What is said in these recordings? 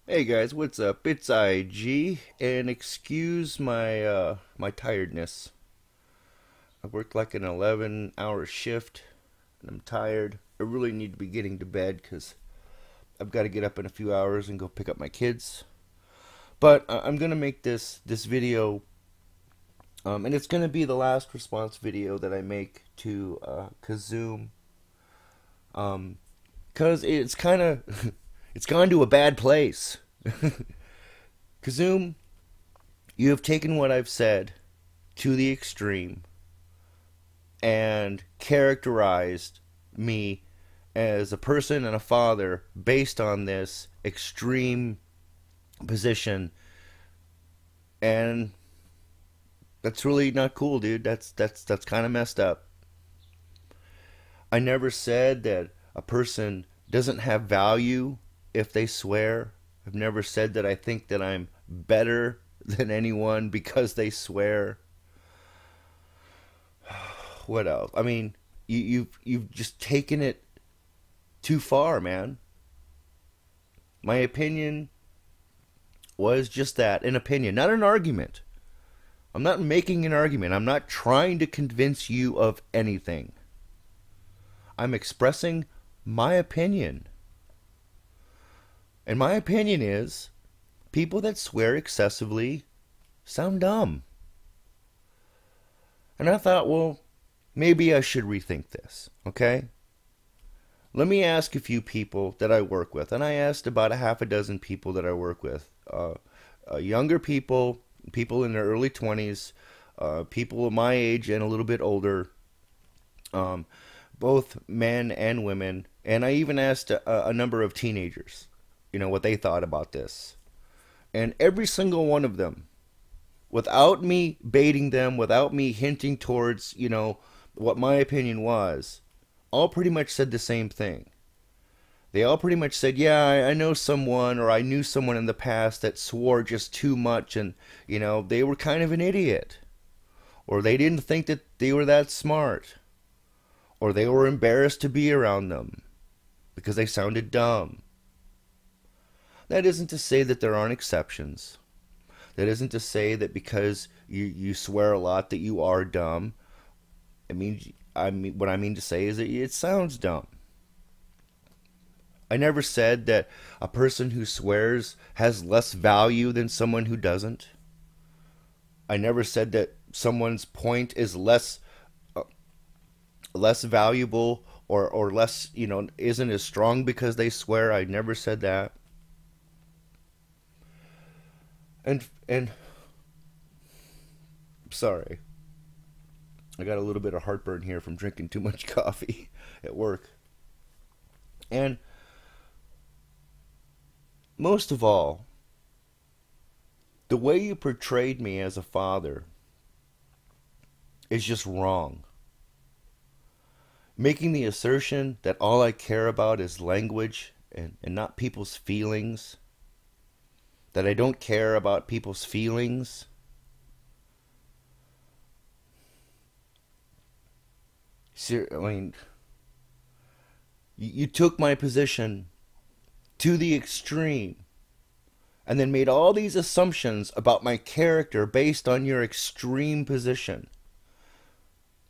Hey guys, what's up? It's IG, and excuse my tiredness. I worked like an 11-hour shift, and I'm tired. I really need to be getting to bed because I've got to get up in a few hours and go pick up my kids. But I'm gonna make this video, and it's gonna be the last response video that I make to Kizzume, cause it's kind of it's gone to a bad place. Kazum, you have taken what I've said to the extreme and characterized me as a person and a father based on this extreme position, and that's really not cool, dude. That's kind of messed up. I never said that a person doesn't have value if they swear. I've never said that I think that I'm better than anyone because they swear. What else? I mean, you've just taken it too far, man. My opinion was just that, an opinion, not an argument. I'm not making an argument. I'm not trying to convince you of anything. I'm expressing my opinion. And my opinion is people that swear excessively sound dumb. And I thought, well, maybe I should rethink this, okay? Let me ask a few people that I work with. And I asked about a half a dozen people that I work with. Younger people, people in their early 20s, people of my age and a little bit older, um, both men and women. And I even asked a number of teenagers, what they thought about this. And every single one of them, without me baiting them, without me hinting towards, what my opinion was, all pretty much said the same thing. They all pretty much said, yeah, I know someone, or I knew someone in the past that swore just too much, and, they were kind of an idiot. Or they didn't think that they were that smart. Or they were embarrassed to be around them because they sounded dumb. That isn't to say that there aren't exceptions. That isn't to say that because you swear a lot that you are dumb. What I mean to say is that it sounds dumb. I never said that a person who swears has less value than someone who doesn't. I never said that someone's point is less valuable or less, isn't as strong because they swear. I never said that. And sorry, I got a little bit of heartburn here from drinking too much coffee at work. And most of all, the way you portrayed me as a father is just wrong. Making the assertion that all I care about is language and not people's feelings, that I don't care about people's feelings. I mean, you took my position to the extreme and then made all these assumptions about my character based on your extreme position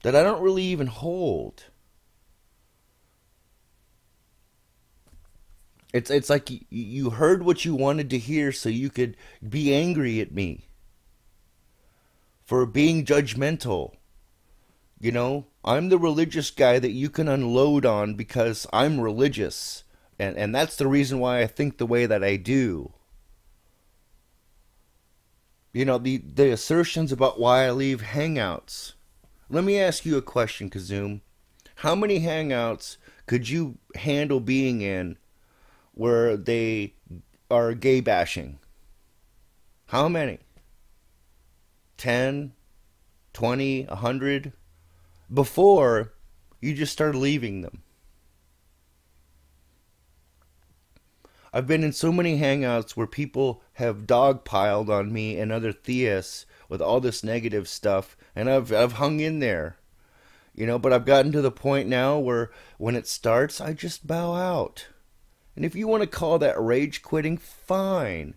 that I don't really even hold. It's like you heard what you wanted to hear so you could be angry at me for being judgmental. I'm the religious guy that you can unload on because I'm religious. And that's the reason why I think the way that I do. The assertions about why I leave hangouts. Let me ask you a question, Kazum. How many hangouts could you handle being in where they are gay bashing? How many? 10, 20, 100? Before you just start leaving them. I've been in so many hangouts where people have dogpiled on me and other theists with all this negative stuff, and I've hung in there. But I've gotten to the point now where when it starts, I just bow out. And if you want to call that rage quitting, fine.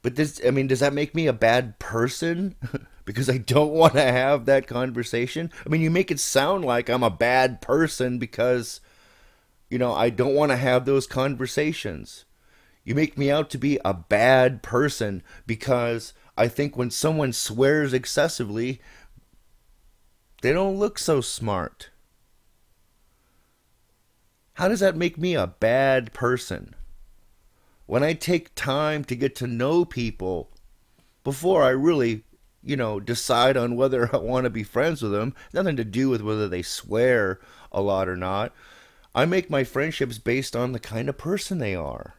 But does that make me a bad person? Because I don't want to have that conversation? I mean, you make it sound like I'm a bad person because, I don't want to have those conversations. You make me out to be a bad person because I think when someone swears excessively, they don't look so smart. How does that make me a bad person? When I take time to get to know people before I really, decide on whether I want to be friends with them, nothing to do with whether they swear a lot or not. I make my friendships based on the kind of person they are.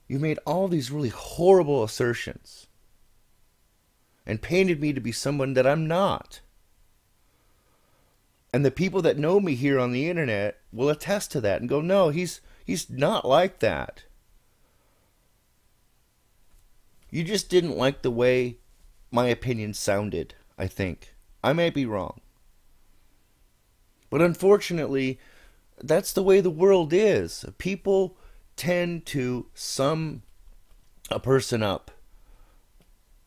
You made all these really horrible assertions and painted me to be someone that I'm not. And the people that know me here on the internet will attest to that and go, no, he's not like that. You just didn't like the way my opinion sounded, I think. I might be wrong. But unfortunately, that's the way the world is. People tend to sum a person up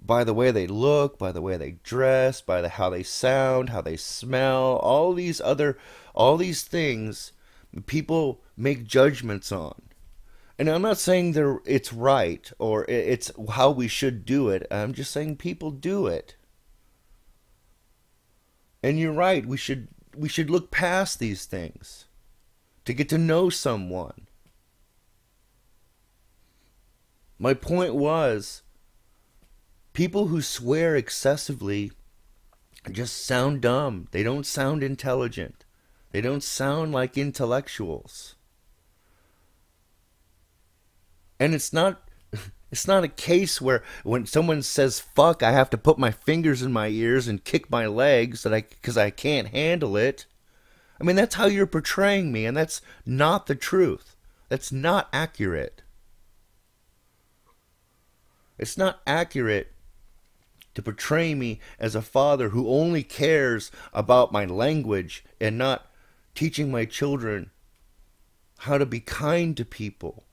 by the way they look, by the way they dress, by how they sound, how they smell, all these things people make judgments on. And I'm not saying it's right or it's how we should do it. I'm just saying people do it. And you're right, we should look past these things to get to know someone. My point was, people who swear excessively just sound dumb. They don't sound intelligent. They don't sound like intellectuals. And it's not a case where when someone says fuck, I have to put my fingers in my ears and kick my legs because I can't handle it. I mean, that's how you're portraying me, and that's not the truth. That's not accurate. It's not accurate to portray me as a father who only cares about my language and not teaching my children how to be kind to people,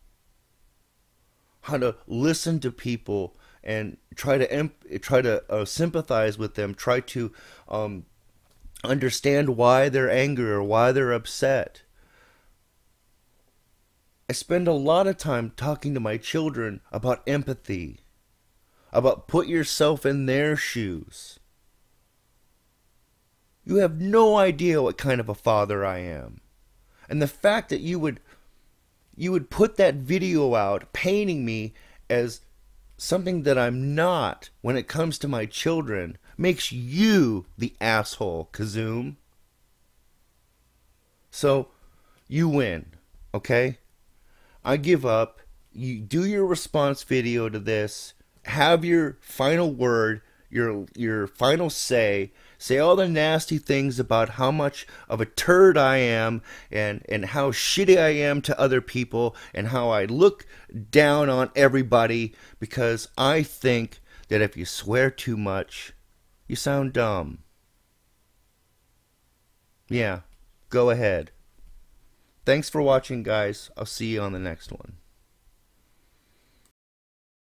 how to listen to people and try to sympathize with them, try to understand why they're angry or why they're upset. I spend a lot of time talking to my children about empathy, about put yourself in their shoes. You have no idea what kind of a father I am. And the fact that you would put that video out painting me as something that I'm not when it comes to my children makes you the asshole, Kizzume. So, you win, okay? I give up. You do your response video to this. Have your final word, your final say all the nasty things about how much of a turd I am and how shitty I am to other people and how I look down on everybody because I think that if you swear too much, you sound dumb. Yeah, go ahead. Thanks for watching, guys. I'll see you on the next one.